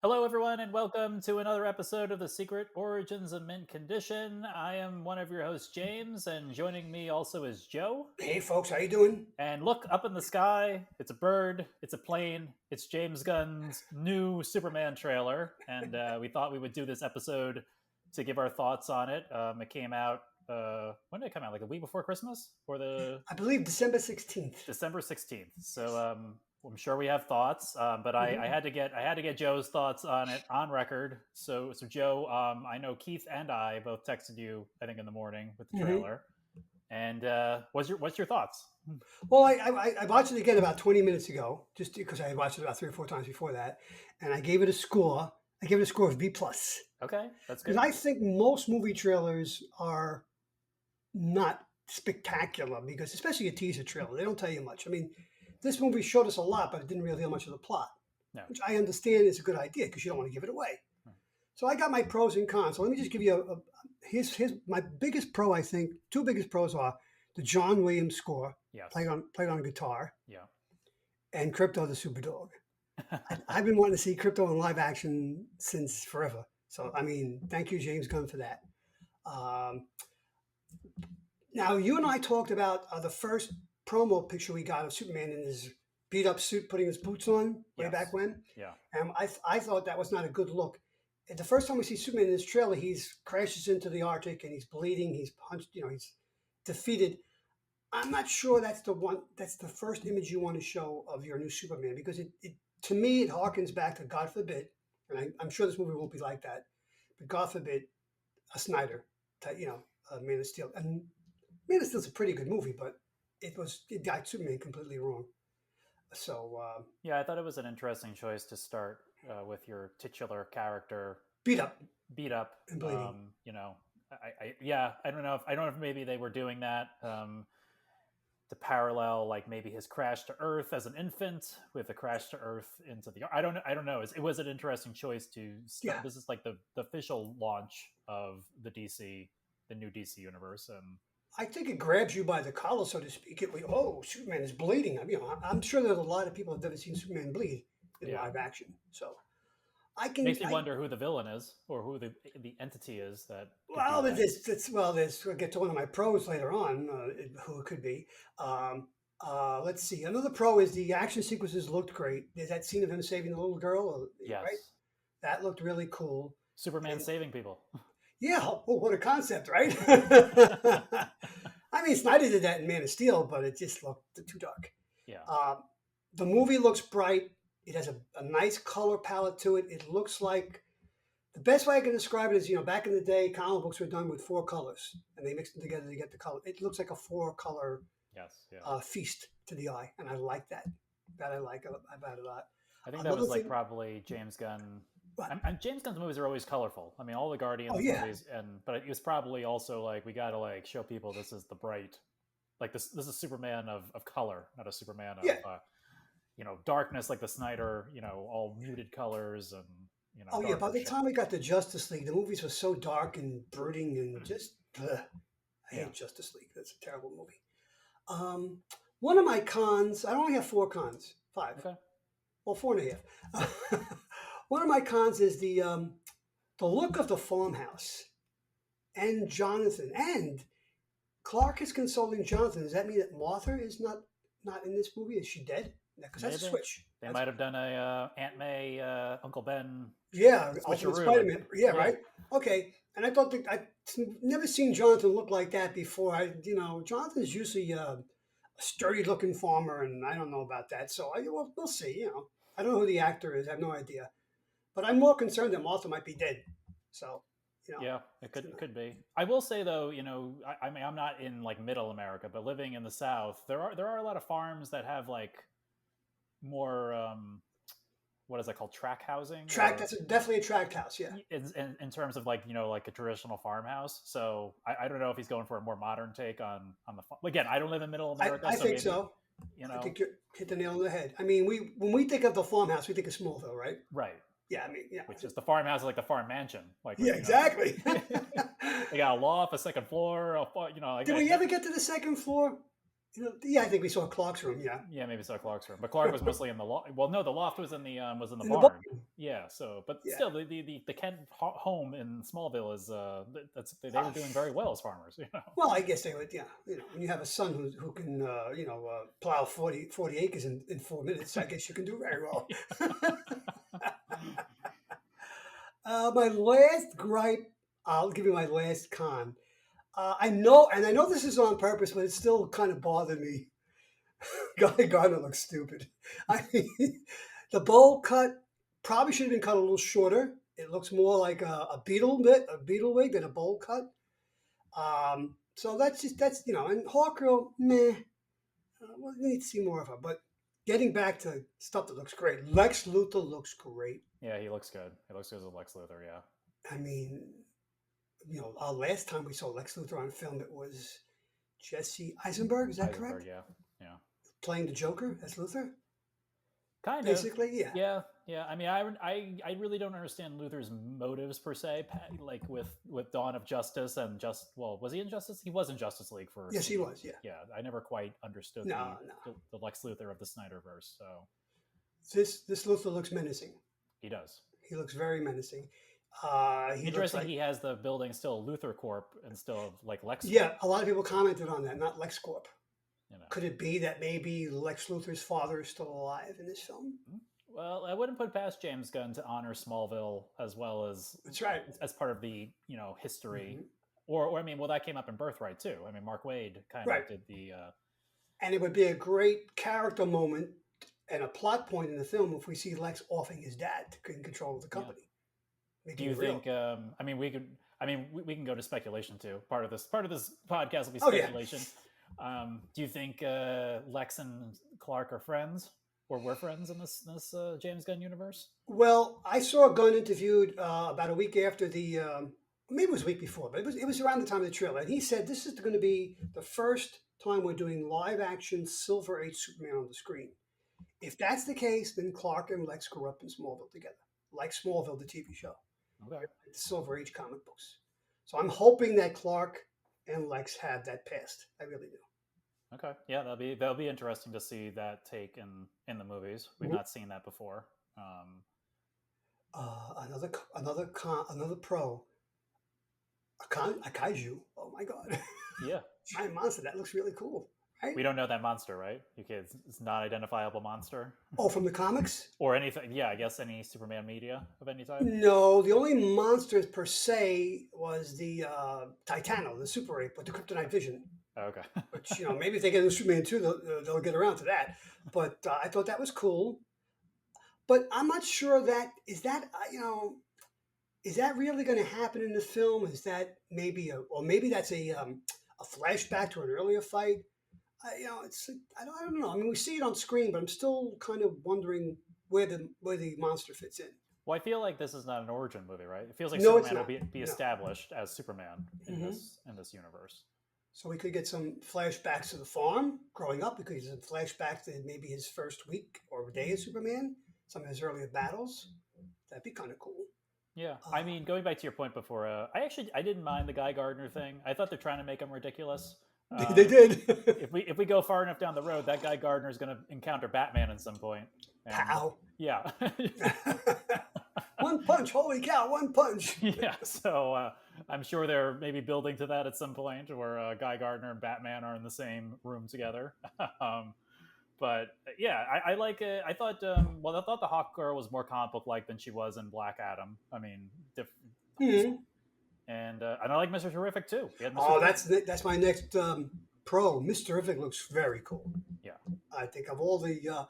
Hello, everyone, and welcome to another episode of The Secret Origins of Mint Condition. I am one of your hosts, James, and joining me also is Joe. Hey folks, how you doing? And look up in the sky. It's a bird, it's a plane, it's James Gunn's new Superman trailer. And we thought we would do this episode to give our thoughts on it. It came out, when did it come out? Like a week before Christmas? Or the I believe December 16th. December 16th. So I'm sure we have thoughts, but I had to get Joe's thoughts on it on record. So Joe, I know Keith and I both texted you, I think, in the morning with the trailer. And what's your thoughts? Well, I watched it again about 20 minutes ago, just because I had watched it about 3 or 4 times before that, and I gave it a score. I gave it a score of B plus Okay, that's good. because I think most movie trailers are not spectacular because, especially a teaser trailer, they don't tell you much. I mean, this movie showed us a lot, but it didn't reveal much of the plot, No. which I understand is a good idea because you don't want to give it away. So I got my pros and cons. So let me just give you here's my biggest pro. I think two biggest pros are the John Williams score, Yes. played on guitar, Yeah. and KRYPTO the Superdog. I've been wanting to see KRYPTO in live action since forever. So I mean, thank you, James Gunn, for that. Um, Now you and I talked about the first promo picture we got of Superman in his beat up suit, putting his boots on way Yes. back when. Yeah. And I thought that was not a good look. The first time we see Superman in this trailer, he's crashes into the Arctic and he's bleeding. He's punched. He's defeated. I'm not sure that's the one. That's the first image you want to show of your new Superman because it to me it harkens back to, God forbid, and I'm sure this movie won't be like that, but God forbid, a Snyder type, Man of Steel. And Man of Steel's a pretty good movie, but it got Superman completely wrong. So Yeah, I thought it was an interesting choice to start with your titular character beat up beat up. and bleeding. I don't know if maybe they were doing that to parallel like maybe his crash to Earth as an infant with a crash to Earth into the. I don't know. It was an interesting choice to start. Yeah. This is like the official launch of the new DC universe, and I think it grabs you by the collar, so to speak. Superman is bleeding. I'm sure there's a lot of people that have never seen Superman bleed in Yeah. live action. So I can. makes me wonder who the villain is or who the entity is that. Well, we'll get to one of my pros later on, who it could be. Let's see. Another pro is the action sequences looked great. There's that scene of him saving the little girl, Yes. right? That looked really cool. Superman saving people. Yeah, what a concept, right? I mean, Snyder did that in Man of Steel, but it just looked too dark. Yeah. The movie looks bright. It has a nice color palette to it. It looks like the best way I can describe it is, back in the day, comic books were done with 4 colors, and they mixed them together to get the color. It looks like a 4-color Yes. Yeah. feast to the eye, and I like that. That I like about it a lot. I think that was like probably James Gunn. And James Gunn's movies are always colorful. I mean, all the Guardians movies, but it was probably also like we got to like show people this is the bright, like this is Superman of color, not a Superman of darkness like the Snyder, all muted colors and By the time we got to Justice League, the movies were so dark and brooding and just. I hate Justice League. That's a terrible movie. One of my cons. I only have 4 cons. 5. Okay. Well, 4.5. One of my cons is the look of the farmhouse and Jonathan. And Clark is consoling Jonathan. Does that mean that Martha is not in this movie? Is she dead? Because that's a switch. They might have done a Aunt May, Uncle Ben. Yeah, Ultimate Spider-Man. Yeah, right. Okay, and I thought I've never seen Jonathan look like that before. Jonathan's usually a sturdy-looking farmer, and I don't know about that. So we'll see. I don't know who the actor is. I have no idea. But I'm more concerned that Martha might be dead. So, Yeah, it could be. I will say though, I mean, I'm not in like middle America, but living in the South, there are a lot of farms that have like more what is that called, track housing? That's definitely a tract house. Yeah. In terms of like like a traditional farmhouse. So I don't know if he's going for a more modern take on the farm. Again, I don't live in middle America. I think so. I think you hit the nail on the head. I mean, when we think of the farmhouse, we think of Smallville, right? Right. Yeah, I mean, yeah. Which is the farmhouse is like the farm mansion. Like exactly. They got a loft, a second floor. Did we ever get to the second floor? I think we saw Clark's room. Yeah. Yeah, maybe saw Clark's room, but Clark was mostly in the loft. Well, no, the loft was in the barn. Yeah. So, but Yeah. still, the Kent home in Smallville is they were doing very well as farmers. You know. Well, I guess they would. Yeah. When you have a son who can plow 40 acres in 4 minutes, I guess you can do very well. My last gripe, I'll give you my last con. I know this is on purpose, but it still kind of bothered me. Guy Gardner looks stupid. I mean, the bowl cut probably should have been cut a little shorter. It looks more like a beetle wig than a bowl cut. So that's and Hawkgirl, meh. We need to see more of her. But getting back to stuff that looks great, Lex Luthor looks great. Yeah, he looks good. He looks good as a Lex Luthor. Yeah. I mean, last time we saw Lex Luthor on film, it was Jesse Eisenberg. Is that correct? Yeah, yeah. Playing the Joker as Luthor. Kind of. Basically, yeah. Yeah, yeah. I mean, I really don't understand Luthor's motives per se. Like with Dawn of Justice and was he in Justice? He was in Justice League for. Yes, he was. Yeah. Yeah, I never quite understood the Lex Luthor of the Snyderverse. So this Luthor looks menacing. He does. He looks very menacing. Interesting. He has the building still Luthor Corp instead of like Lex. Yeah, a lot of people commented on that. Not Lex Corp. You know. Could it be that maybe Lex Luthor's father is still alive in this film? Well, I wouldn't put past James Gunn to honor Smallville as well as that's right as part of the history, or I mean, well, that came up in Birthright too. I mean, Mark Waid kind of did the, and it would be a great character moment and a plot point in the film if we see Lex offing his dad to in control of the company. Yeah. Do you think? I mean, we can go to speculation too. Part of this podcast will be speculation. Yeah. Do you think Lex and Clark are friends, or were friends in this James Gunn universe? Well, I saw Gunn interviewed about a week after the, maybe it was a week before, but it was around the time of the trailer, and he said this is going to be the first time we're doing live action Silver Age Superman on the screen. If that's the case, then Clark and Lex grew up in Smallville together, like Smallville, the TV show, okay, the Silver Age comic books. So I'm hoping that Clark and Lex have that past. I really do. Okay, yeah, that'll be interesting to see that take in the movies. We've not seen that before. Another pro, a kaiju. Oh my god! Yeah, giant monster. That looks really cool. Right? We don't know that monster, right? You kids, it's not identifiable monster. Oh, from the comics or anything? Yeah, I guess any Superman media of any type. No, the only monsters per se was the Titano, the Super Ape, with the Kryptonite vision. Okay. Which maybe if they get into Superman 2, they'll get around to that. But I thought that was cool. But I'm not sure is that really going to happen in the film? Is that maybe maybe that's a flashback to an earlier fight? I don't know. I mean, we see it on screen, but I'm still kind of wondering where the monster fits in. Well, I feel like this is not an origin movie, right? It feels like Superman will be established as Superman in this universe. So we could get some flashbacks to the farm growing up. We could get some flashbacks to maybe his first week or day as Superman, some of his earlier battles. That'd be kind of cool. Yeah, I mean, going back to your point before, I didn't mind the Guy Gardner thing. I thought they're trying to make him ridiculous. They did. if we go far enough down the road, that guy Gardner is going to encounter Batman at some point. And, Pow! Yeah. One punch! Holy cow! One punch! Yeah. So I'm sure they're maybe building to that at some point, where Guy Gardner and Batman are in the same room together. But yeah, I like it. I thought the Hawkgirl was more comic book like than she was in Black Adam. I mean, and I like Mr. Terrific too. That's my next pro. Mr. Terrific looks very cool. Yeah, I think of all the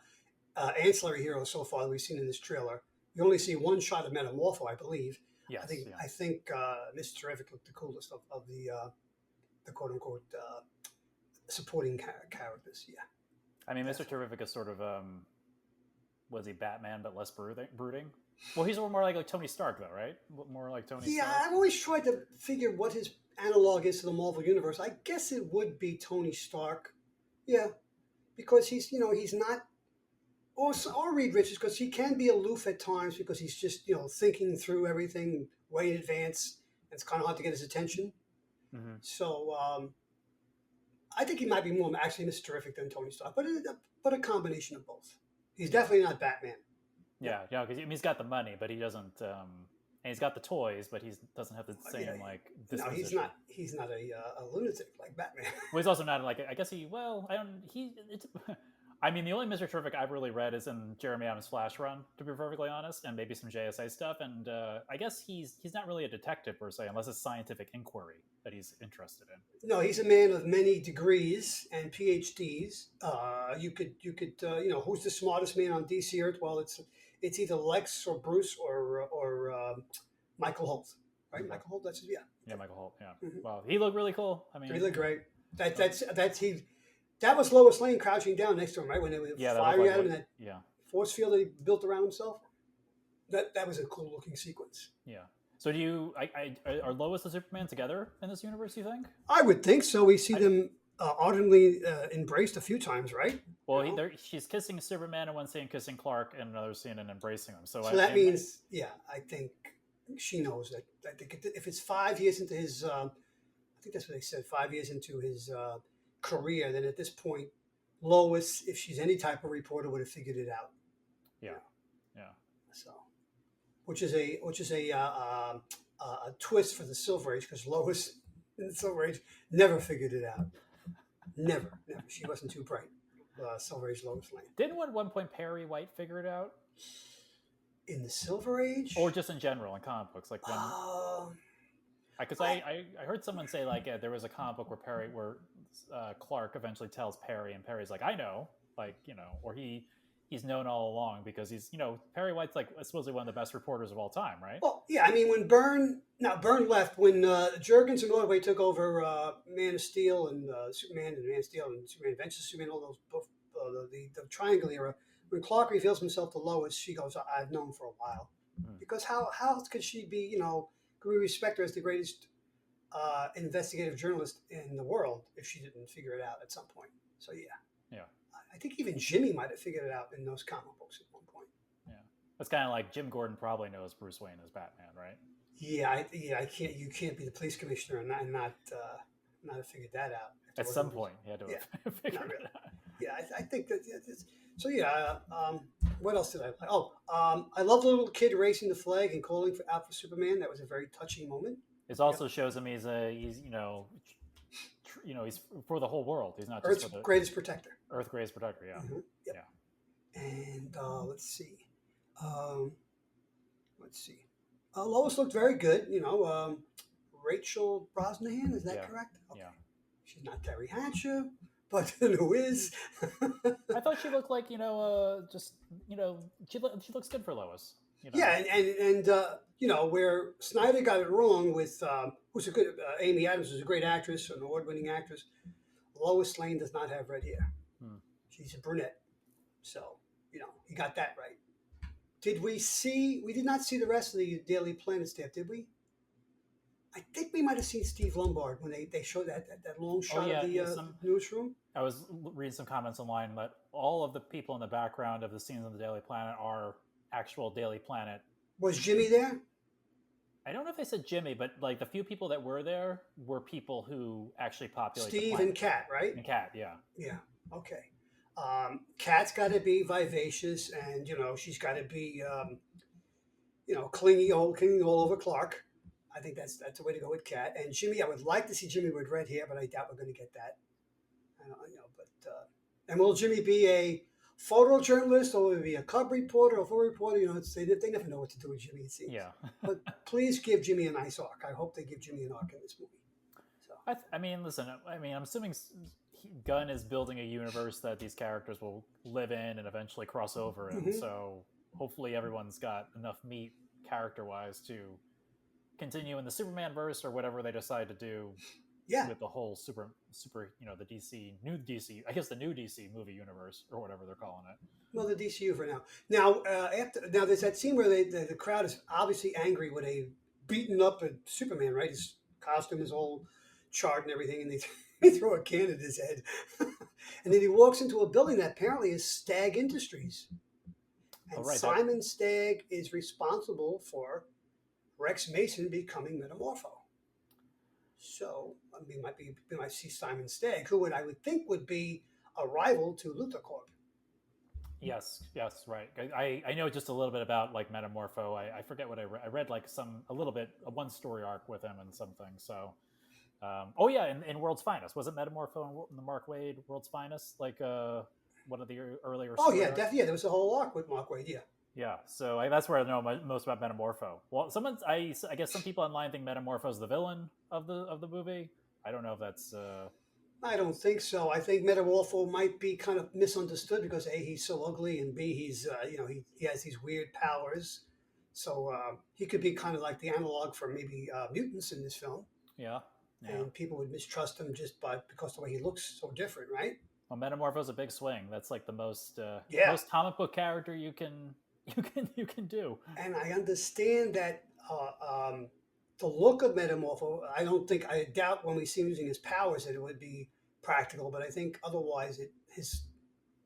ancillary heroes so far that we've seen in this trailer, you only see one shot of Metamorpho, I believe. Yes, I think Mr. Terrific looked the coolest of the quote unquote supporting characters. Yeah. I mean, Mr. Terrific is sort of was he Batman but less brooding? Well, he's more like Tony Stark, though, right? More like Tony Stark. Yeah, I've always tried to figure what his analog is to the Marvel Universe. I guess it would be Tony Stark. Yeah, because he's not, or Reed Richards, because he can be aloof at times because he's just, thinking through everything way in advance. And it's kind of hard to get his attention. Mm-hmm. So I think he might be more actually Mr. Terrific than Tony Stark, but a combination of both. He's definitely not Batman. Yeah, because I mean, he's got the money, but he doesn't. And he's got the toys, but he doesn't have the same like disposition. No, he's not a lunatic like Batman. Well, he's also not like, I guess he. Well, I don't. It's. I mean, the only Mr. Terrific I've really read is in Jeremy Adams' Flash run, to be perfectly honest, and maybe some JSA stuff. And I guess he's not really a detective per se, unless it's scientific inquiry that he's interested in. No, he's a man of many degrees and PhDs. You could who's the smartest man on DC Earth? Well, it's either Lex or Bruce or Michael Holt, right? Mm-hmm. Michael Holt, that's yeah. Yeah, Michael Holt. Yeah. Mm-hmm. Well, he looked really cool. I mean, he looked great. That was Lois Lane crouching down next to him, right? When they were firing at him, that force field that he built around himself. That was a cool looking sequence. Yeah. So do you? Are Lois and Superman together in this universe? You think? I would think so. We see them ardently embraced a few times, right? Well, she's kissing Superman in one scene, kissing Clark in another scene, and embracing him. So that means, I think she knows that. I think if it's 5 years into his, I think that's what they said. 5 years into his career, then at this point, Lois, if she's any type of reporter, would have figured it out. Yeah. So, which is a twist for the Silver Age, because Lois in the Silver Age never figured it out. Never. She wasn't too bright. Silver Age Lois Lane. Didn't at one point Perry White figure it out? In the Silver Age, or just in general in comic books, like when. Because I heard someone say like there was a comic book where Clark eventually tells Perry, and Perry's like, I know, like, or he's known all along, because he's, Perry White's like supposedly one of the best reporters of all time, right? Well, yeah, I mean, when Byrne left, when Jurgens and Ordway took over Man of Steel and Superman and Man of Steel and Superman Adventures, Superman, all those the Triangle era, when Clark reveals himself to Lois, she goes, I've known for a while. Because how else could she be, could we respect her as the greatest investigative journalist in the world if she didn't figure it out at some point? So yeah. I think even Jimmy might have figured it out in those comic books at one point. Yeah, it's kind of like Jim Gordon probably knows Bruce Wayne as Batman, right? Yeah, you can't be the police commissioner and not have figured that out at some point. He had to have figured it out. Yeah, I think that. So yeah, what else did I like? I love the little kid raising the flag and calling out for Superman. That was a very touching moment. It also shows him he's he's for the whole world. He's not just Earth's greatest protector. Earth's greatest protector. Yeah. Mm-hmm. Yep. Yeah. And let's see. Lois looked very good. Rachel Brosnahan, is that correct? Okay. Yeah. She's not Terry Hatcher. But who is? I thought she looked like, she looks good for Lois. Yeah, and where Snyder got it wrong with who's a good Amy Adams was a great actress, an award-winning actress. Lois Lane does not have red hair. She's a brunette, so he got that right. We did not see the rest of the Daily Planet staff, did we? I think we might have seen Steve Lombard when they showed that long shot of the newsroom. I was reading some comments online that all of the people in the background of the scenes on the Daily Planet are actual Daily Planet. Was Jimmy there? I don't know if they said Jimmy, but like the few people that were there were people who actually populated Steve the planet. And Kat, right? And Kat, yeah. Yeah, okay. Kat's got to be vivacious, and she's got to be clinging all over Clark. I think that's the way to go with Kat. And Jimmy, I would like to see Jimmy with red hair, but I doubt we're going to get that. And will Jimmy be a photojournalist, or will he be a cub reporter or photo reporter? They never know what to do with Jimmy, it seems. Yeah. But please give Jimmy a nice arc. I hope they give Jimmy an arc in this movie. So. I'm assuming Gunn is building a universe that these characters will live in and eventually cross over in. Mm-hmm. So hopefully everyone's got enough meat character-wise to continue in the Superman verse or whatever they decide to do with the whole super the the new DC movie universe or whatever they're calling it. Well, the DCU for now. Now there's that scene where the crowd is obviously angry when they beaten up at Superman, right? His costume is all charred and everything, and they throw a can at his head. And then he walks into a building that apparently is Stagg Industries. And Simon Stagg is responsible for Rex Mason becoming Metamorpho. So we might see Simon Stagg, who I would think would be a rival to Luthor Corp. Yes, yes, right. I know just a little bit about like Metamorpho. I forget what I read. I read like a little bit, a one story arc with him and something. So, oh yeah, in World's Finest, was it Metamorpho in the Mark Waid World's Finest? Like one of the earlier Oh story yeah, arcs? definitely. Yeah, there was a whole arc with Mark Waid. Yeah. Yeah, so that's where I know most about Metamorpho. Well, I guess some people online think Metamorpho is the villain of the movie. I don't know if that's. I don't think so. I think Metamorpho might be kind of misunderstood because A, he's so ugly, and B, he's he has these weird powers. So he could be kind of like the analog for maybe mutants in this film, Yeah, yeah. and people would mistrust him just because the way he looks so different, right? Well, Metamorpho's a big swing. That's like the Yeah, most comic book character you can do. and I understand that the look of Metamorpho. I doubt when we see him using his powers that it would be practical, but I think otherwise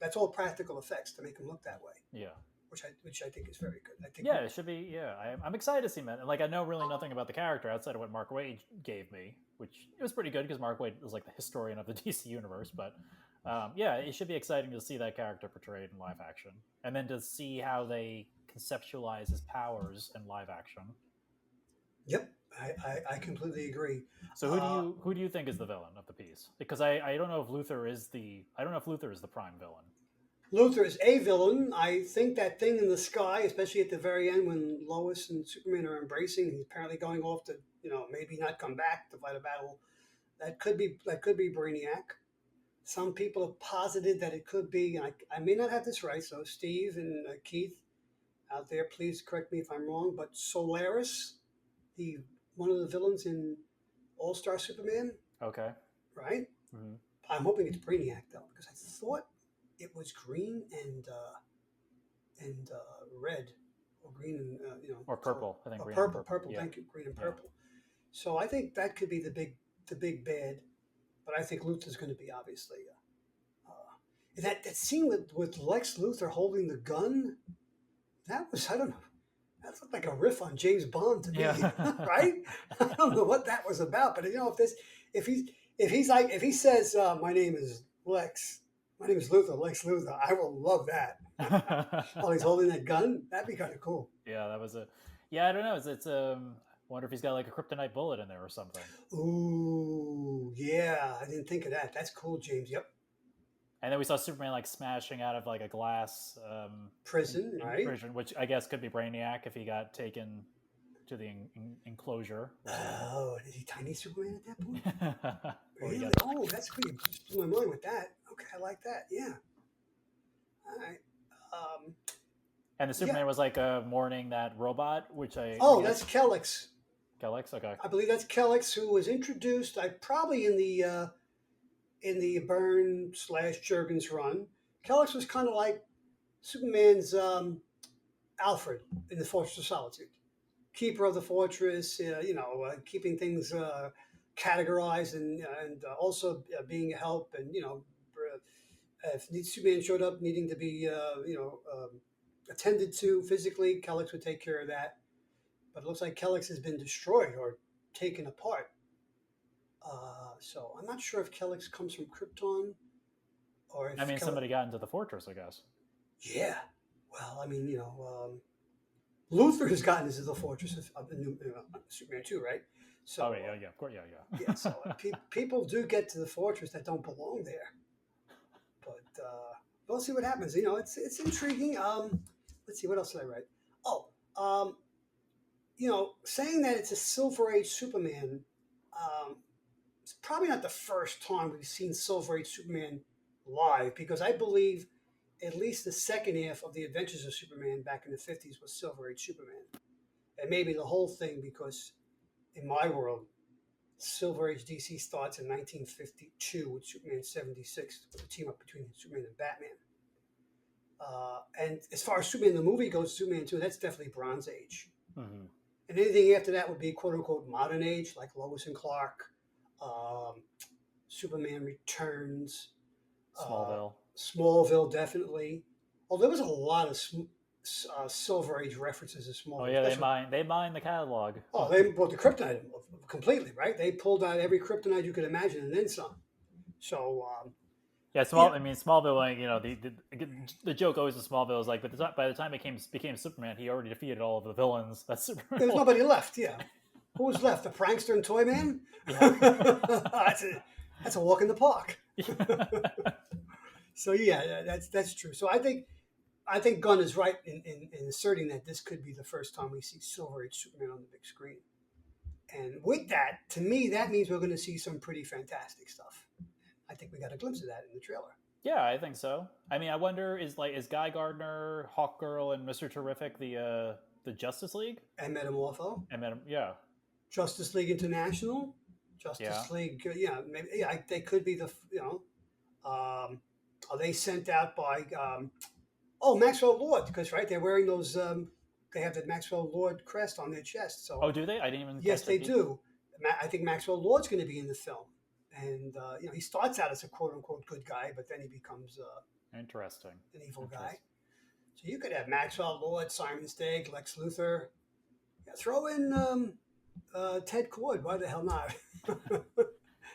that's all practical effects to make him look that way. Yeah. Which I think is very good. I think Yeah, it should be. Yeah, I'm excited to see Met. Like I know really nothing about the character outside of what Mark Waid gave me, which it was pretty good because Mark Waid is like the historian of the DC universe. But yeah, it should be exciting to see that character portrayed in live action, and then to see how they conceptualize his powers in live action. Yep, I completely agree. So who do you think is the villain of the piece? Because I don't know if Luthor is the prime villain. Luthor is a villain. I think that thing in the sky, especially at the very end when Lois and Superman are embracing, he's apparently going off to maybe not come back to fight a battle. That could be Brainiac. Some people have posited that it could be. I may not have this right, so Steve and Keith out there, please correct me if I'm wrong. But Solaris, the one of the villains in All Star Superman. Okay. Right. Mm-hmm. I'm hoping it's Brainiac though, because I thought it was green and red, or green and or purple. I think green purple. And purple. Yeah. Thank you, green and purple. Yeah. So I think that could be the big bad, but I think Luthor's going to be obviously. That scene with Lex Luthor holding the gun, that was, I don't know, that looked like a riff on James Bond to me, right? I don't know what that was about, but if he says my name is Luthor, Lex Luthor, I will love that. While he's holding that gun, that'd be kind of cool. Yeah, that was yeah, I don't know. It's wonder if he's got like a kryptonite bullet in there or something. Ooh, yeah, I didn't think of that. That's cool, James. Yep. And then we saw Superman like smashing out of like a glass prison, right? Prison, which I guess could be Brainiac if he got taken to the enclosure. Oh, is he tiny Superman at that point? Really? Oh, that's good. You blew my mind with that. Okay, I like that. Yeah. All right. And the Superman was like mourning that robot, which that's Kellex. Kellex, okay. I believe that's Kellex, who was introduced. Probably in the Byrne/Jurgens run. Kellex was kind of like Superman's Alfred in the Fortress of Solitude, keeper of the fortress. Keeping things categorized and also being a help. And if Superman showed up needing to be attended to physically, Kellex would take care of that. But it looks like Kellex has been destroyed or taken apart. So I'm not sure if Kellex comes from Krypton, or if somebody got into the fortress, I guess. Yeah, well, Luthor has gotten into the fortress of the new Superman 2, right? So, yeah, of course, yeah. Yeah, so people do get to the fortress that don't belong there, but we'll see what happens. It's intriguing. Let's see, what else did I write? Saying that it's a Silver Age Superman. It's probably not the first time we've seen Silver Age Superman live, because I believe at least the second half of the Adventures of Superman back in the 50s was Silver Age Superman. And maybe the whole thing, because in my world, Silver Age DC starts in 1952 with Superman 76, with the team up between Superman and Batman. And as far as Superman the movie goes, Superman 2, that's definitely Bronze Age. Mm-hmm. And anything after that would be quote unquote modern age, like Lois and Clark, Superman Returns, Smallville, definitely. Oh, there was a lot of Silver Age references in Smallville. Oh yeah, they mine the catalog. Oh, they bought the kryptonite completely, right? They pulled out every kryptonite you could imagine and then some. So Yeah, Yeah. I mean, Smallville. Like, the joke always in Smallville is like, but by the time he became Superman, he already defeated all of the villains. That's Superman. There was nobody left. Yeah. Who was left? The prankster and toy man. Yeah. That's a walk in the park. Yeah. So yeah, that's true. So I think Gunn is right in asserting that this could be the first time we see Silver Age Superman on the big screen. And with that, to me, that means we're going to see some pretty fantastic stuff. I think we got a glimpse of that in the trailer. Yeah, I think so. I mean, I wonder is Guy Gardner, Hawkgirl, and Mr. Terrific the Justice League? And Metamorpho. Yeah. Justice League International. Justice League. Yeah, maybe. Yeah, they could be are they sent out by? Maxwell Lord, because right, they're wearing those. They have the Maxwell Lord crest on their chest. So. Oh, do they? I didn't even. Yes, they do. I think Maxwell Lord's going to be in the film, and he starts out as a quote unquote good guy, but then he becomes interesting an evil guy. So you could have Maxwell Lord, Simon Stagg, Lex Luthor. Yeah, throw in Ted Kord. Why the hell not?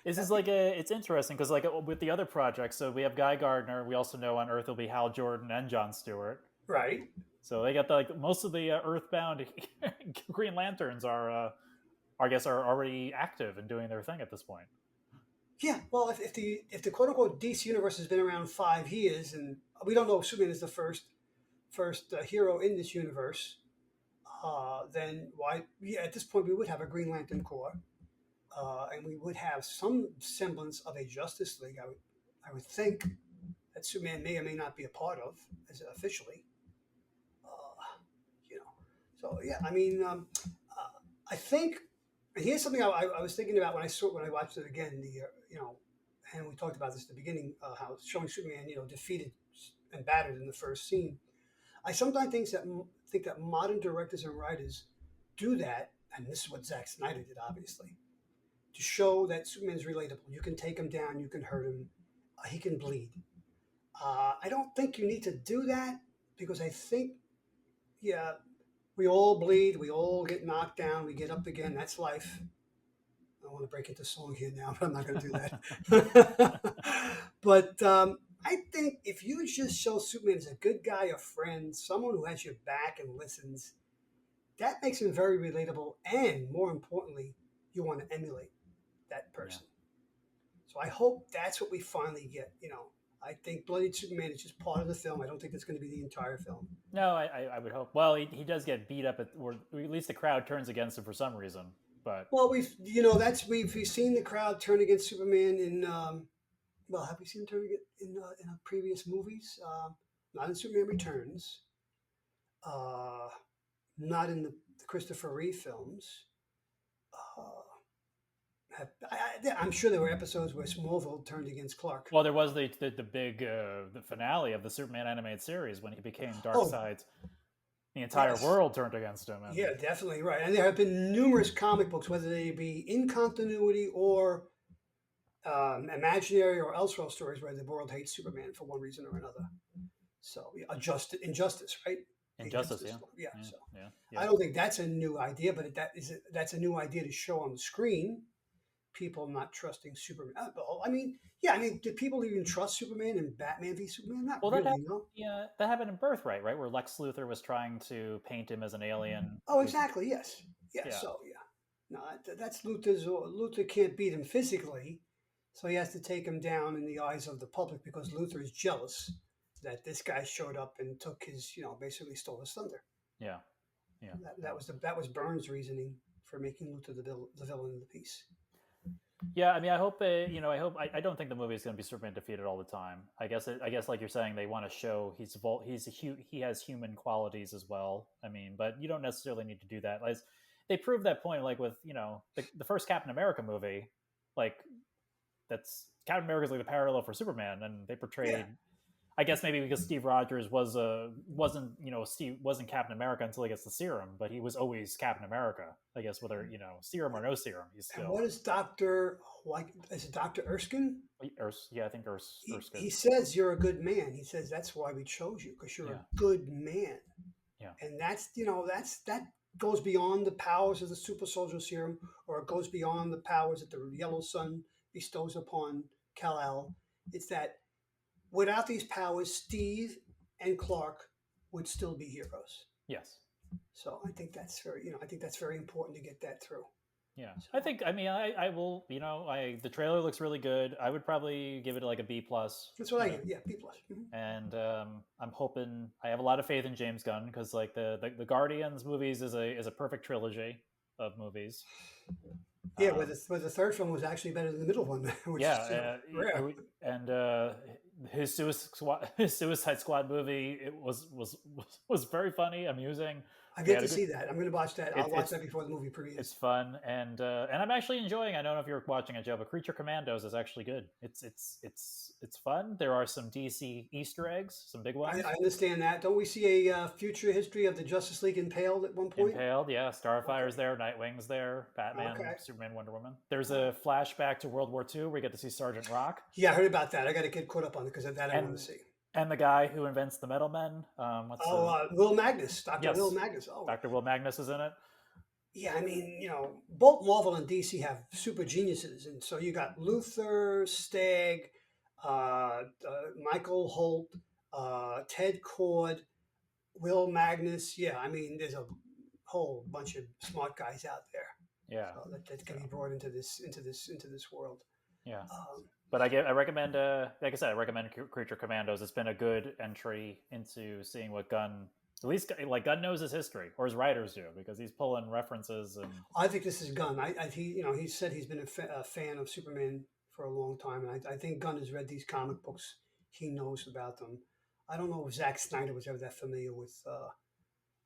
This is it's interesting because with the other projects, so we have Guy Gardner. We also know on Earth will be Hal Jordan and Jon Stewart. Right. So they got most of the Earthbound Green Lanterns are already active and doing their thing at this point. Yeah, well, if the quote unquote DC universe has been around 5 years, and we don't know if Superman is the first hero in this universe, then why? Yeah, at this point we would have a Green Lantern Corps, and we would have some semblance of a Justice League. I would think that Superman may or may not be a part of as officially. So yeah, I mean, I think. And here's something I was thinking about when I watched it again. And we talked about this at the beginning, how showing Superman, defeated and battered in the first scene. I sometimes think that modern directors and writers do that, and this is what Zack Snyder did, obviously, to show that Superman is relatable. You can take him down, you can hurt him, he can bleed. I don't think you need to do that because I think, yeah, we all bleed, we all get knocked down, we get up again. That's life. I want to break into song here now, but I'm not going to do that. But I think if you just show Superman as a good guy, a friend, someone who has your back and listens, that makes him very relatable. And more importantly, you want to emulate that person. Yeah. So I hope that's what we finally get. I think Bloodied Superman is just part of the film. I don't think it's going to be the entire film. No, I would hope. Well, he does get beat up, or at least the crowd turns against him for some reason. But we've seen the crowd turn against Superman in. Have we seen him turn in previous movies? Not in Superman Returns. Not in the Christopher Reeve films. I'm sure there were episodes where Smallville turned against Clark. Well, there was the big the finale of the Superman animated series when he became Darkseid. The entire world turned against him. Yeah, definitely right. And there have been numerous comic books, whether they be in continuity or imaginary or elsewhere stories, where the world hates Superman for one reason or another. So Injustice, right? Injustice, yeah. I don't think that's a new idea, but that's a new idea to show on the screen. People not trusting Superman. Do people even trust Superman and Batman v Superman? Not really, no. Yeah, that happened in Birthright, right? Where Lex Luthor was trying to paint him as an alien. Oh, exactly. Yes. Yeah. So no, that's Luthor's. Luthor can't beat him physically, so he has to take him down in the eyes of the public because Luthor is jealous that this guy showed up and took his, basically stole his thunder. Yeah. That was Byrne's reasoning for making Luthor the villain of the piece. Yeah, I mean, I hope I don't think the movie is going to be Superman defeated all the time. I guess like you're saying, they want to show he has human qualities as well. I mean, but you don't necessarily need to do that. Like, they proved that point, like with the first Captain America movie, like that's Captain America is like the parallel for Superman, and they portrayed. Yeah. I guess maybe because Steve Rogers wasn't Captain America until he gets the serum, but he was always Captain America. I guess whether serum or no serum, he's still. And what is Dr. Erskine? Yeah, I think Erskine. He says you're a good man. He says that's why we chose you, because you're a good man. Yeah, and that goes beyond the powers of the super soldier serum, or it goes beyond the powers that the Yellow Sun bestows upon Kal-El. It's that without these powers, Steve and Clark would still be heroes. Yes. So I think that's very important to get that through. Yeah, so. I will. The trailer looks really good. I would probably give it like a B plus. That's what I give. Yeah, B plus. Mm-hmm. And I'm hoping. I have a lot of faith in James Gunn because like the Guardians movies is a perfect trilogy of movies. Yeah, where the third film was actually better than the middle one. Which is rare. And his Suicide Squad movie was very funny, amusing. I get to see that. I'm going to watch that. I'll watch that before the movie premieres. It's fun, and I'm actually enjoying. I don't know if you're watching it, Joe, but Creature Commandos is actually good. It's fun. There are some DC Easter eggs, some big ones. I understand that. Don't we see a future history of the Justice League impaled at one point? Impaled, yeah. Starfire's there, Nightwing's there, Batman, Superman, Wonder Woman. There's a flashback to World War II where we get to see Sergeant Rock. Yeah, I heard about that. I got to get caught up on it because of that. I want to see. And the guy who invents the Metal Men. Will Magnus. Dr. Will Magnus. Oh. Dr. Will Magnus is in it. Yeah, I mean, both Marvel and DC have super geniuses. And so you got Luthor, Stagg, Michael Holt, Ted Kord, Will Magnus. Yeah, I mean, there's a whole bunch of smart guys out there. Yeah. So that can be brought into this world. Yeah. But I recommend, like I said, I recommend Creature Commandos. It's been a good entry into seeing what Gunn, at least like Gunn knows his history, or his writers do, because he's pulling references. And I think this is Gunn. He said he's been a fan of Superman for a long time, and I think Gunn has read these comic books. He knows about them. I don't know if Zack Snyder was ever that familiar with,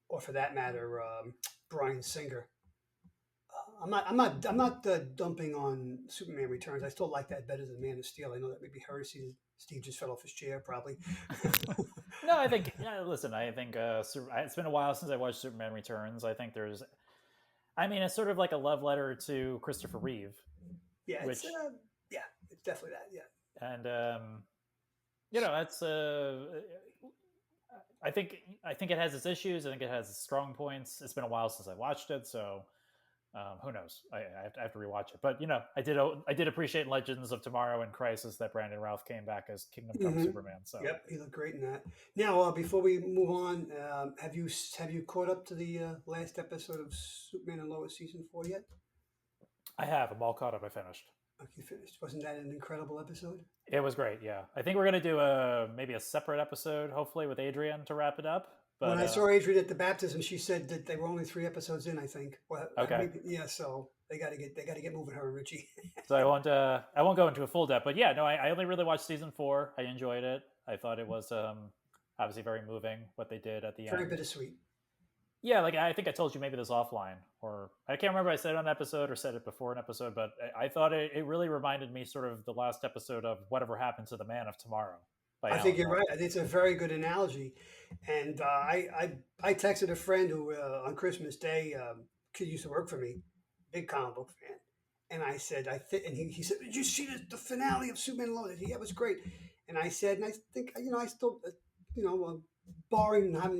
or for that matter, Bryan Singer. I'm not dumping on Superman Returns. I still like that better than Man of Steel. I know that may be heresy. Steve just fell off his chair, probably. No, I think. Listen, I think it's been a while since I watched Superman Returns. I think it's sort of like a love letter to Christopher Reeve. Yeah, it's definitely that. Yeah, and that's. I think it has its issues. I think it has its strong points. It's been a while since I watched it, so. Who knows? I have to rewatch it, but I did appreciate Legends of Tomorrow and Crisis that Brandon Routh came back as Kingdom Come Superman. So yep, he looked great in that. Now, before we move on, have you caught up to the last episode of Superman and Lois season 4 yet? I have. I'm all caught up. I finished. Okay, you finished. Wasn't that an incredible episode? It was great. Yeah, I think we're gonna do maybe a separate episode, hopefully with Adrian to wrap it up. But, when I saw Adrian at the baptism, she said that they were only 3 episodes in. I think. Well, okay. So they got to get moving, her and Richie. So I won't go into a full depth, but yeah, no, I only really watched season 4. I enjoyed it. I thought it was obviously very moving what they did at the end. Very bittersweet. Yeah, like I think I told you maybe this offline, or I can't remember if I said it on an episode or said it before an episode, but I thought it really reminded me sort of the last episode of Whatever Happened to the Man of Tomorrow. I think you're right. I think it's a very good analogy. And I texted a friend who on Christmas Day, kid used to work for me, big comic book fan. And I said, and he said, did you see the finale of Superman and Lois? Yeah, it was great. And I said, and I think, I still, barring not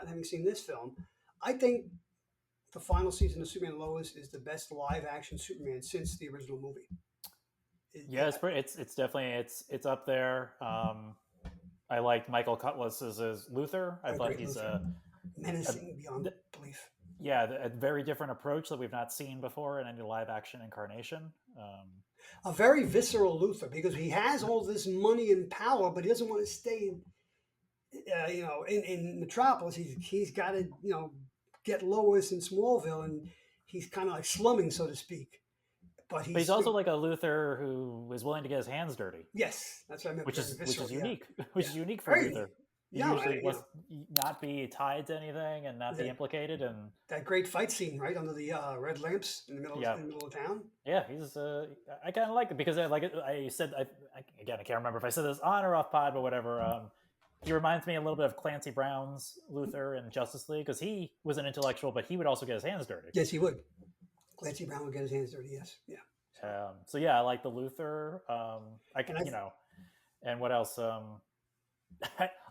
having seen this film, I think the final season of Superman and Lois is the best live action Superman since the original movie. Yeah, it's definitely it's up there. I liked Michael Cutlass as Luthor. I thought he's menacing beyond belief. Yeah, a very different approach that we've not seen before in any live action incarnation. A very visceral Luthor, because he has all this money and power, but he doesn't want to stay in Metropolis. He's got to get Lois in Smallville, and he's kind of like slumming, so to speak. But he's also like a Luthor who is willing to get his hands dirty. Yes, that's what I meant. Which is unique. Which is unique for Luthor. He usually not be tied to anything and not be implicated. And that great fight scene right under the red lamps in the middle of town. Yeah, he's. I kind of like it because I said again I can't remember if I said this on or off pod, but whatever. He reminds me a little bit of Clancy Brown's Luthor in Justice League because he was an intellectual, but he would also get his hands dirty. Yes, he would. Clancy Brown would get his hands dirty. Yes, yeah. So yeah, I like the Luthor. And what else?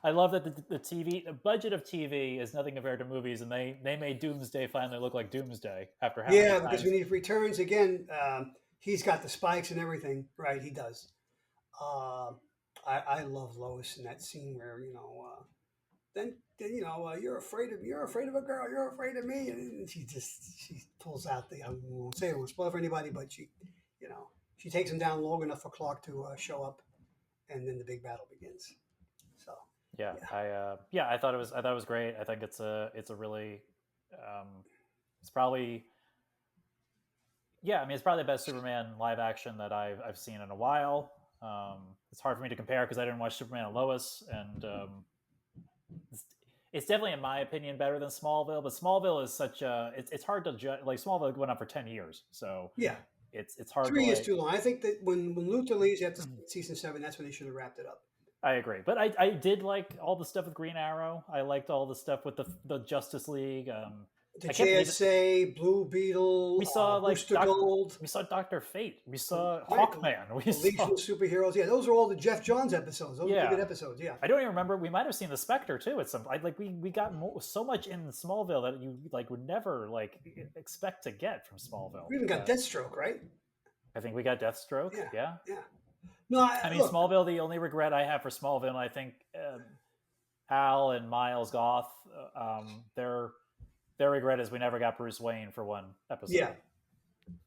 I love that the budget of TV is nothing compared to movies, and they made Doomsday finally look like Doomsday after having. Yeah, because when he returns again, he's got the spikes and everything. Right, he does. I love Lois in that scene where then you're afraid of a girl, you're afraid of me, and she pulls out the, I won't say it, won't spoil for anybody, but she takes him down long enough for Clark to show up, and then the big battle begins. So yeah, I thought it was great. I think it's a really it's probably it's probably the best Superman live action that I've seen in a while. It's hard for me to compare because I didn't watch Superman and Lois, and it's definitely, in my opinion, better than Smallville. But Smallville is such a it's hard to judge. Like Smallville went on for 10 years, so yeah, it's hard. 3 years too long. I think that when Luthor leaves after season 7, that's when they should have wrapped it up. I agree, but I did like all the stuff with Green Arrow. I liked all the stuff with the Justice League. The JSA, Blue Beetle, we saw Booster Gold. We saw Dr. Fate. We saw Hawkman. We Legion of Superheroes. Yeah, those are all the Jeff Johns episodes. Those are good episodes. Yeah, I don't even remember. We might have seen the Spectre too at some. We got so much in Smallville that you would never expect to get from Smallville. We even got Deathstroke, right? I think we got Deathstroke. Yeah. No, I mean, look, Smallville. The only regret I have for Smallville, I think, Al and Miles Goth, their regret is we never got Bruce Wayne for one episode. Yeah,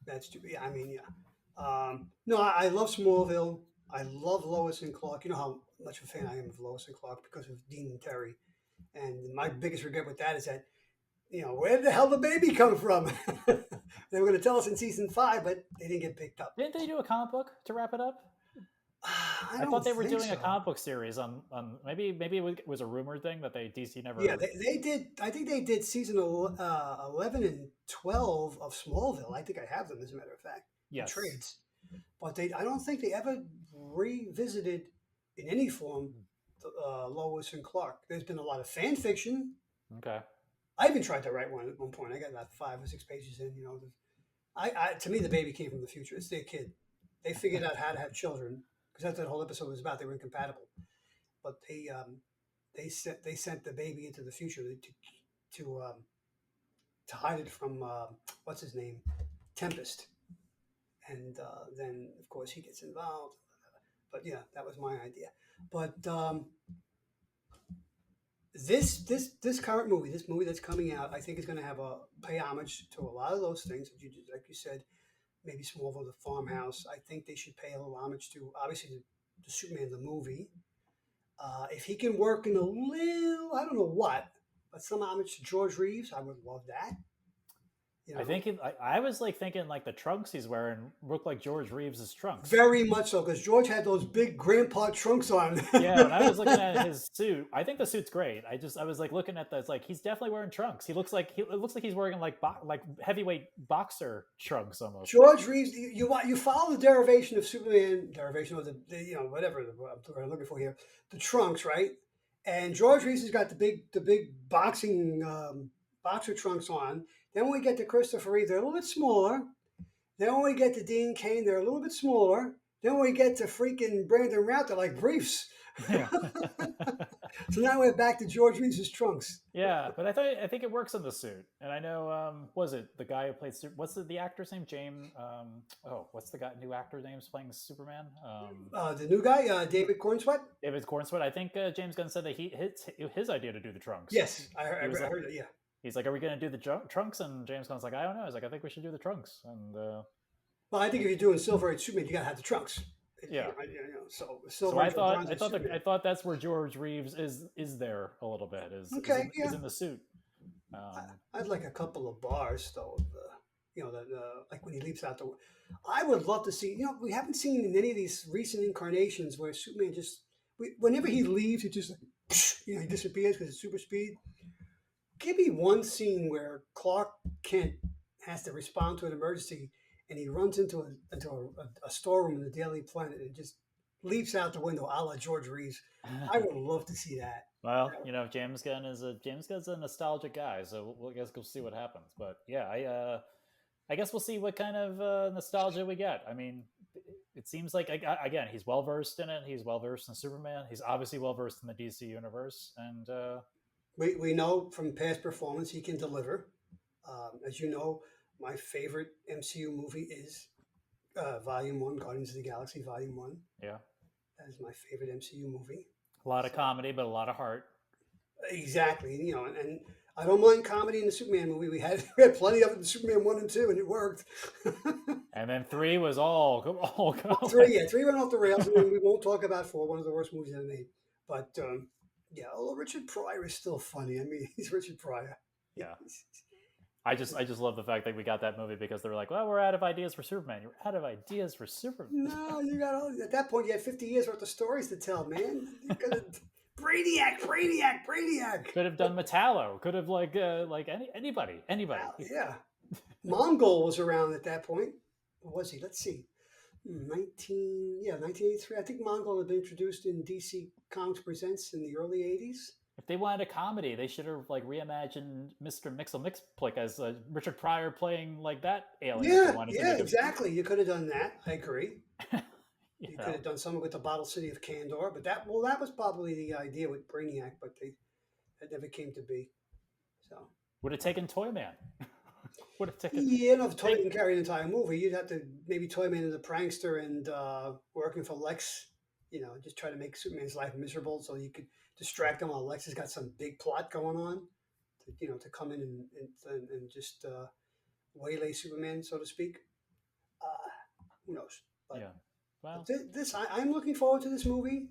that's true. Yeah, I mean, yeah. No, I love Smallville. I love Lois and Clark. You know how much of a fan I am of Lois and Clark because of Dean and Terry. And my biggest regret with that is that, where the hell did the baby come from? They were going to tell us in season 5, but they didn't get picked up. Didn't they do a comic book to wrap it up? I thought they were doing a comic book series on maybe it was a rumored thing that DC never. Yeah, they did. I think they did season 11 and 12 of Smallville. I think I have them, as a matter of fact. Yes. Trades, but I don't think they ever revisited in any form Lois and Clark. There's been a lot of fan fiction. Okay. I even tried to write one at one point. I got about 5 or 6 pages in. To me, the baby came from the future. It's their kid. They figured out how to have children. Because that's what the whole episode was about. They were incompatible, but they sent the baby into the future to hide it from what's his name, Tempest, and then of course he gets involved. But yeah, that was my idea. But this current movie, this movie that's coming out, I think is going to have pay homage to a lot of those things that like you said. Maybe Smallville, the farmhouse. I think they should pay a little homage to, obviously, the Superman, the movie. If he can work in a little, I don't know what, but some homage to George Reeves, I would love that. I think I was thinking the trunks he's wearing look like George Reeves' trunks. Very much so, because George had those big grandpa trunks on. Yeah, when I was looking at his suit, I think the suit's great. I was looking at this, he's definitely wearing trunks. It looks like he's wearing like heavyweight boxer trunks almost. George Reeves, you follow the derivation of Superman, derivation of the whatever I'm looking for here, the trunks, right? And George Reeves has got the big boxing boxer trunks on. Then when we get to Christopher Reeve, they're a little bit smaller. Then when we get to Dean Cain, they're a little bit smaller. Then when we get to freaking Brandon Routh, they're like briefs. Yeah. So now we're back to George Reeves' trunks. Yeah, but I think it works on the suit. And I know, was it the guy who played what's the actor's name? James. What's the new actor's name playing Superman? The new guy, David Cornsweet. David Cornsweet. I think James Gunn said that his idea to do the trunks. Yes, I heard that. Yeah. He's like, "Are we going to do the trunks?" And James Gunn's like, "I don't know." He's like, "I think we should do the trunks." And well, I think if you're doing Silver Age Superman, you got to have the trunks. Yeah. So I thought that's where George Reeves is there a little bit. Is in the suit. I'd like a couple of bars though. Like when he leaps out the. I would love to see. We haven't seen in any of these recent incarnations where Superman whenever he leaves, he just he disappears because it's super speed. Give me one scene where Clark Kent has to respond to an emergency and he runs into a storeroom in the Daily Planet and just leaps out the window a la George Reeves. I would love to see that. Well, James Gunn's a nostalgic guy, so I guess we'll see what happens. But yeah, I guess we'll see what kind of nostalgia we get. I mean, it seems like, again, he's well versed in it. He's well versed in Superman. He's obviously well versed in the DC universe, and we know from past performance he can deliver. As you know, my favorite MCU movie is Volume 1, Guardians of the Galaxy Volume 1. Yeah. That is my favorite MCU movie. A lot of comedy, but a lot of heart. Exactly. You know, and I don't mind comedy in the Superman movie. We had plenty of it in Superman 1 and 2, and it worked. And then 3 was all 3 went off the rails, and then we won't talk about 4, one of the worst movies ever made. But yeah, although Richard Pryor is still funny. I mean, he's Richard Pryor. Yeah. I just love the fact that we got that movie because they were like, well, we're out of ideas for Superman. You're out of ideas for Superman. No, you got at that point you had 50 years worth of stories to tell, man. You could have Brainiac. Could have done Metallo. Could have like anybody. Yeah. Mongol was around at that point. What was he? Let's see. 1983. I think Mongol had been introduced in DC Comics Presents in the early 80s. If they wanted a comedy, they should have like reimagined Mr. Mixplick as Richard Pryor playing like that alien. Yeah, exactly. You could have done that. I agree. You could have done something with the Bottle City of Kandor, but that was probably the idea with Brainiac, but that never came to be. So would have taken Toyman. Would have taken. Yeah, no, if Toyman can carry an entire movie, you'd have to maybe Toyman as a prankster and working for Lex. You know, just try to make Superman's life miserable so you could distract him while Lex has got some big plot going on. To come in and just waylay Superman, so to speak. Who knows? But, yeah. Well, I'm looking forward to this movie.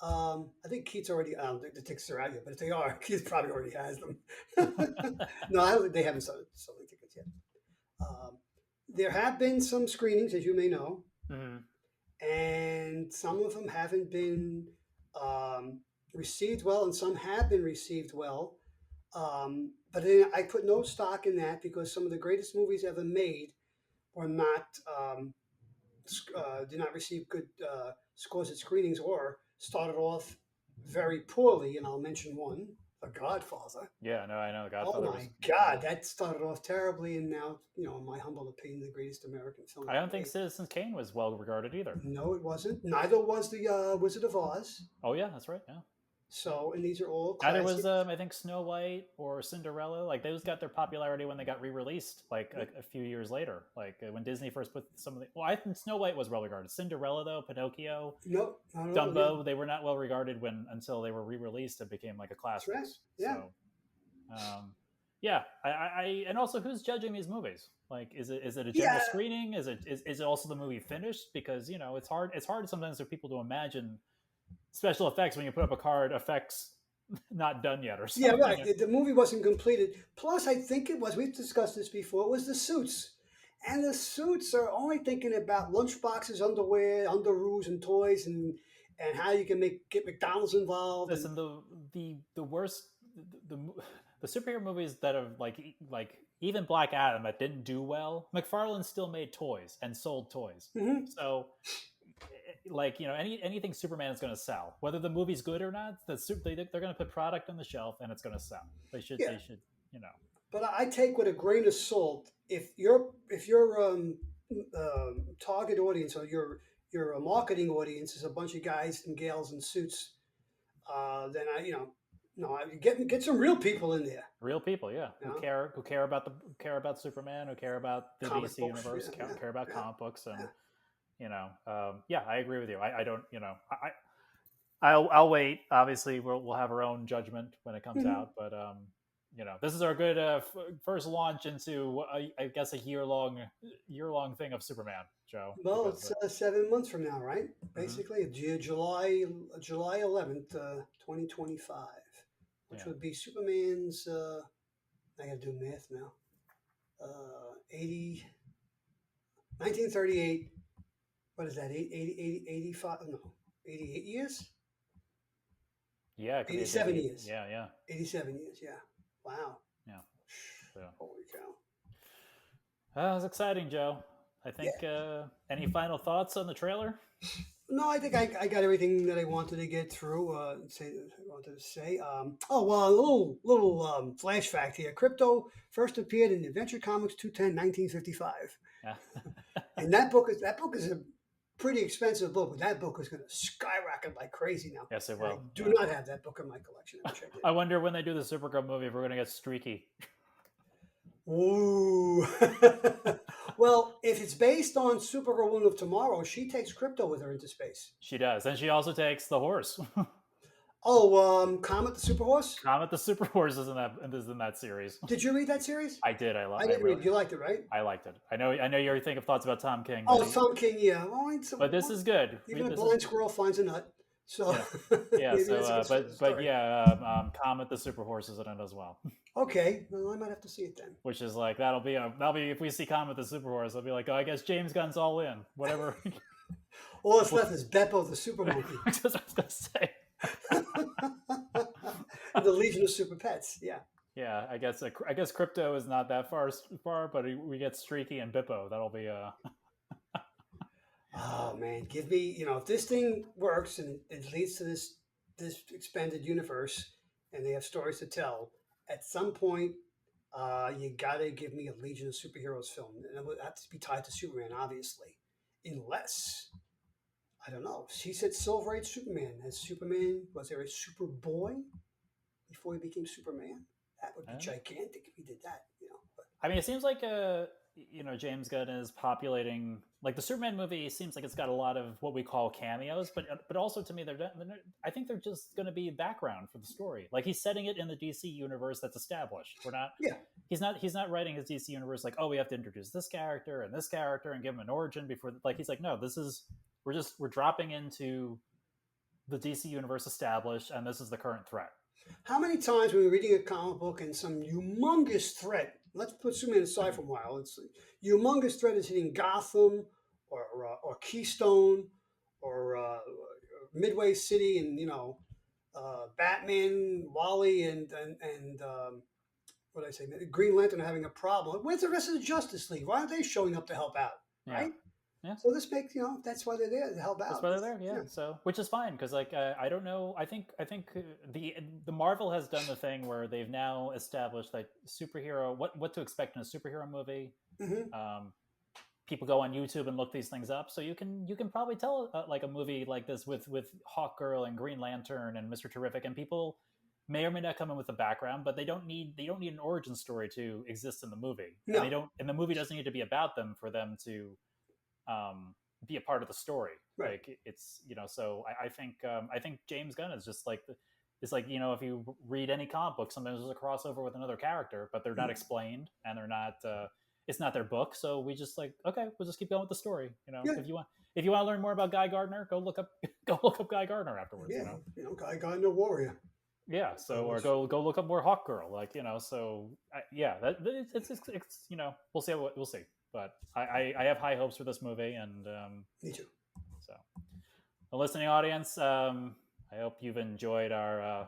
I think Keith's already. I don't think the tickets are out yet, but if they are, Keith probably already has them. No, they haven't sold the tickets yet. There have been some screenings, as you may know, and some of them haven't been received well, and some have been received well. But I put no stock in that because some of the greatest movies ever made were not. Did not receive good scores at screenings or started off very poorly, and I'll mention one, The Godfather. Yeah, no, I know The Godfather. Oh my God, that started off terribly, and now, in my humble opinion, the greatest American film. I don't think Citizen Kane was well regarded either. No, it wasn't. Neither was the Wizard of Oz. Oh yeah, that's right. Yeah. So, and these are all classics. Either was I think Snow White or Cinderella. Like those got their popularity when they got re-released, like a few years later. Like when Disney first put some of the. Well, I think Snow White was well regarded. Cinderella though, Pinocchio, nope, Dumbo, they were not well regarded until they were re-released and became like a classic. Right. Yeah. So, yeah. I and also who's judging these movies? Like, is it a general screening? Is it also the movie finished? Because it's hard sometimes for people to imagine special effects when you put up a card effects not done yet or something. Yeah, right. The movie wasn't completed. Plus, I think we've discussed this before, it was the suits. And the suits are only thinking about lunchboxes, underwear, underoos, and toys, and how you can get McDonald's involved. Listen, the worst, the superhero movies that are like even Black Adam that didn't do well, McFarlane still made toys and sold toys. Mm-hmm. So anything Superman is going to sell, whether the movie's good or not, they're going to put product on the shelf and it's going to sell. They should. But I take with a grain of salt if your target audience or your marketing audience is a bunch of guys and gals in suits, then get some real people in there. Real people, yeah, who care about Superman, who care about the DC universe, care about comic books and. I agree with you. I don't, I'll wait. Obviously, we'll have our own judgment when it comes out, but this is our good first launch into, I guess, a year-long thing of Superman, Joe. Well, it's 7 months from now, right? Basically, July 11th, 2025, which would be Superman's. I got to do math now. 1938. What is that? 85? No, 88 years? Yeah. 87 years. Yeah. 87 years, yeah. Wow. Yeah. Holy cow. That was exciting, Joe. I think, any final thoughts on the trailer? No, I think I got everything that I wanted to get through, a little flash fact here. KRYPTO first appeared in Adventure Comics 210, 1955. Yeah. And that book is a pretty expensive book, but that book is going to skyrocket like crazy now. Yes, it will. I do not have that book in my collection. I wonder when they do the Supergirl movie if we're going to get Streaky. Ooh. Well, if it's based on Superwoman of Tomorrow, she takes Krypto with her into space. She does, and she also takes the horse. Comet the Super Horse. Comet the Super Horse is in that series. Did you read that series? I did. I didn't read. You liked it, right? I liked it. I know you already think of thoughts about Tom King. Tom King, yeah. Well, but this is good. Even a blind squirrel finds a nut. So yeah. Comet the Super Horse is in it as well. Okay, well, I might have to see it then. Which is like that'll be if we see Comet the Super Horse, I'll be like, oh, I guess James Gunn's all in. Whatever. All that's left is Beppo the Super Monkey. That's what I was gonna say. The Legion of Super Pets. Yeah. Yeah, I guess Krypto is not that far, but we get Streaky and Bippo. That'll be Oh man, give me, if this thing works and it leads to this expanded universe and they have stories to tell, at some point you gotta give me a Legion of Superheroes film. And it would have to be tied to Superman, obviously. Unless, I don't know, she said Silver Age Superman. As Superman, was there a Superboy before he became Superman? That would be gigantic if he did that, But, I mean, it seems like James Gunn is populating, like, the Superman movie seems like it's got a lot of what we call cameos, but also to me, I think they're just going to be background for the story. Like, he's setting it in the DC universe that's established. He's not writing his DC universe like, oh, we have to introduce this character and give him an origin before. Like, he's like, no, we're dropping into the DC universe established, and this is the current threat. How many times when we're reading a comic book and some humongous threat, let's put Superman aside for a while, it's humongous threat is hitting Gotham or Keystone or Midway City, and Batman, Wally, and what did I say? Green Lantern are having a problem. Where's the rest of the Justice League? Why aren't they showing up to help out? Right? Yeah. So this makes that's why they're there to help out. That's why they're there. Yeah. So which is fine because I don't know. I think the Marvel has done the thing where they've now established like superhero what to expect in a superhero movie. Mm-hmm. People go on YouTube and look these things up, so you can probably tell like a movie like this with Hawkgirl and Green Lantern and Mr. Terrific, and people may or may not come in with a background, but they don't need an origin story to exist in the movie. No. And the movie doesn't need to be about them for them to be a part of the story. Right. Like it's so I think James Gunn is just like it's like if you read any comic book, sometimes there's a crossover with another character, but they're not explained and they're not it's not their book, so we just like, okay, we'll just keep going with the story. If you want to learn more about Guy Gardner, go look up Guy Gardner afterwards. Guy Gardner Warrior. Yeah, so or go look up more Hawkgirl, like so it's we'll see. But I have high hopes for this movie, and me too. So, the listening audience, I hope you've enjoyed our.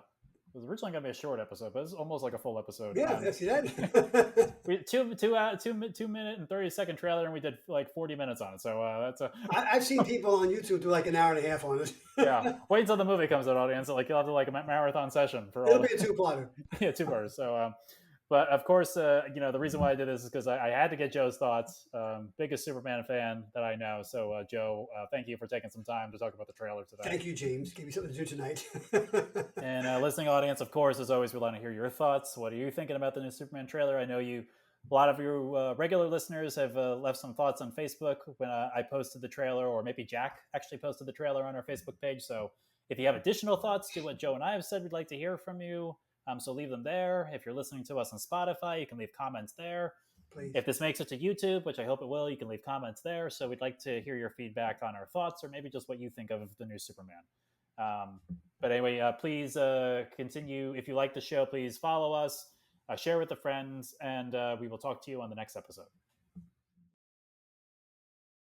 It was originally going to be a short episode, but it's almost like a full episode. Yeah, see that. We 2 minute and 30-second trailer, and we did like 40 minutes on it. So that's I've seen people on YouTube do like an hour and a half on it. Yeah, wait until the movie comes out, audience. Like you'll have to like a marathon session for. It'll be a two-parter. Yeah, 2 parts. So. But of course, the reason why I did this is because I had to get Joe's thoughts. Biggest Superman fan that I know. So, Joe, thank you for taking some time to talk about the trailer today. Thank you, James. Give me something to do tonight. And listening audience, of course, as always, we want to hear your thoughts. What are you thinking about the new Superman trailer? I know a lot of your regular listeners have left some thoughts on Facebook when I posted the trailer, or maybe Jack actually posted the trailer on our Facebook page. So if you have additional thoughts to what Joe and I have said, we'd like to hear from you. So leave them there. If you're listening to us on Spotify, you can leave comments there. Please. If this makes it to YouTube, which I hope it will, you can leave comments there. So we'd like to hear your feedback on our thoughts, or maybe just what you think of the new Superman. But anyway, please continue. If you like the show, please follow us, share with the friends, and we will talk to you on the next episode.